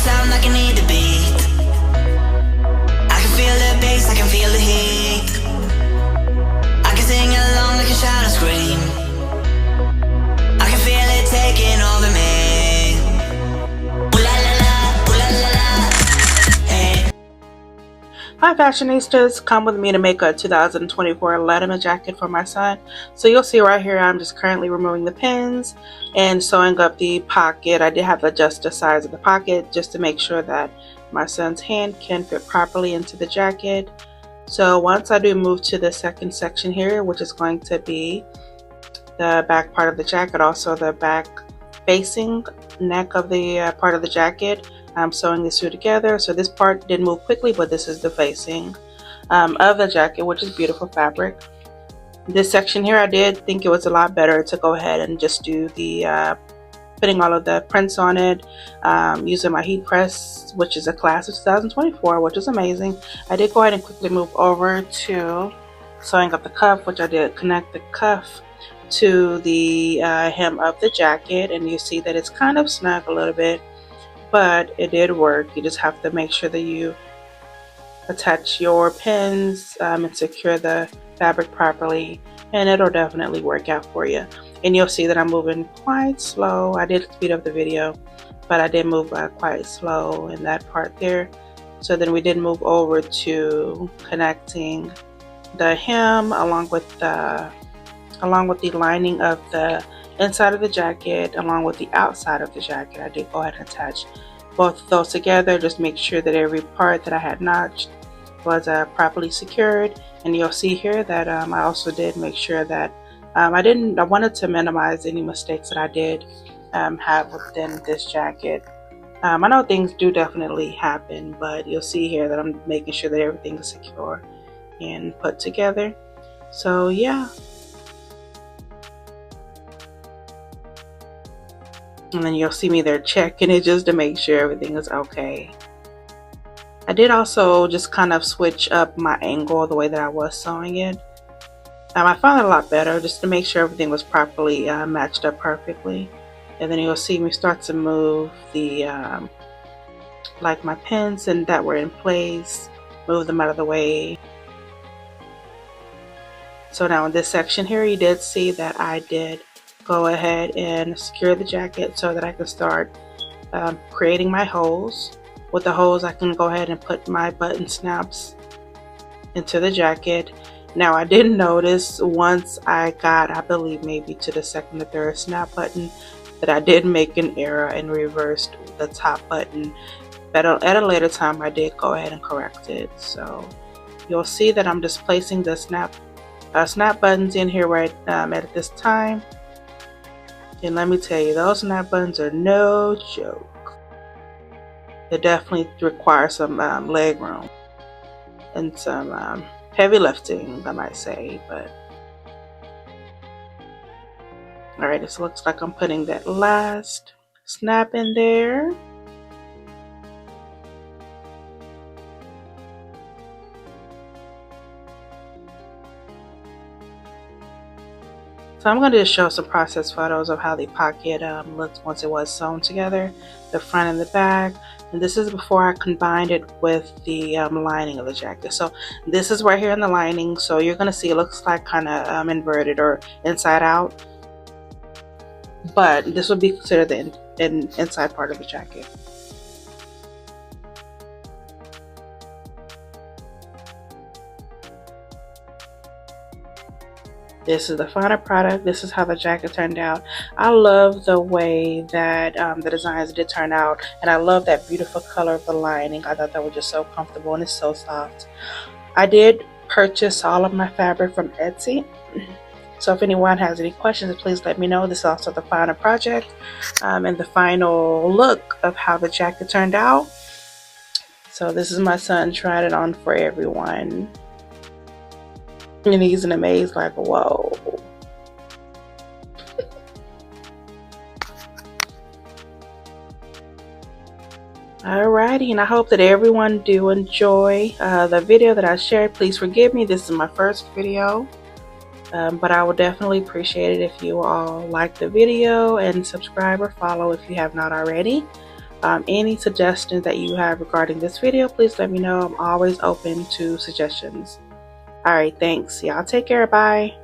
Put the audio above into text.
sound like I need the beat. I can feel the bass, I can feel the heat. I can sing along, I can shout and scream. I can feel it taking over me. Ooh la la la, ooh la la la. Hey. Hi fashionistas, come with me to make a 2024 Letterman jacket for my son. So you'll see right here I'm just currently removing the pins and sewing up the pocket. I did have to adjust the size of the pocket just to make sure that my son's hand can fit properly into the jacket. So once I do move to the second section here, which is going to be the back part of the jacket, also the back facing neck of the part of the jacket, I'm sewing these two together. So this part did move quickly, but this is the facing of the jacket, which is beautiful fabric. This section here, I did think it was a lot better to go ahead and just do the putting all of the prints on it using my heat press, which is a class of 2024, which is amazing. I did go ahead and quickly move over to sewing up the cuff, which I did connect the cuff to the hem of the jacket, and you see that it's kind of snug a little bit, but it did work. You just have to make sure that you attach your pins and secure the fabric properly, and it'll definitely work out for you. And you'll see that I'm moving quite slow. I did speed up the video, but I did move quite slow in that part there. So then we did move over to connecting the hem along with the lining of the inside of the jacket along with the outside of the jacket. I did go ahead and attach both of those together. Just make sure that every part that I had notched was properly secured. And you'll see here that I also did make sure that I wanted to minimize any mistakes that I did have within this jacket. I know things do definitely happen, but you'll see here that I'm making sure that everything is secure and put together. So yeah. And then you'll see me there checking it just to make sure everything is okay. I did also just kind of switch up my angle, the way that I was sewing it. I found it a lot better just to make sure everything was properly matched up perfectly. And then you'll see me start to move the like my pins and that were in place, move them out of the way. So now in this section here, you did see that I did go ahead and secure the jacket so that I can start creating my holes. With the holes, I can go ahead and put my button snaps into the jacket. Now I did notice once I got, I believe maybe to the second or third snap button, that I did make an error and reversed the top button. But at a later time I did go ahead and correct it. So you'll see that I'm just placing the snap buttons in here right at this time. And let me tell you, those snap buttons are no joke. It definitely requires some leg room and some heavy lifting, I might say. But alright, it looks like I'm putting that last snap in there. So I'm going to just show some process photos of how the pocket looked once it was sewn together, the front and the back. And this is before I combined it with the lining of the jacket. So this is right here in the lining. So you're going to see it looks like kind of inverted or inside out. But this would be considered the inside part of the jacket. This is the final product. This is how the jacket turned out. I love the way that the designs did turn out, and I love that beautiful color of the lining. I thought that was just so comfortable and it's so soft. I did purchase all of my fabric from Etsy. So if anyone has any questions, please let me know. This is also the final project and the final look of how the jacket turned out. So this is my son trying it on for everyone. And he's in a maze like, whoa. Alrighty, and I hope that everyone do enjoy the video that I shared. Please forgive me, this is my first video. But I would definitely appreciate it if you all like the video and subscribe or follow if you have not already. Any suggestions that you have regarding this video, please let me know. I'm always open to suggestions. Alright, thanks. Y'all take care. Bye.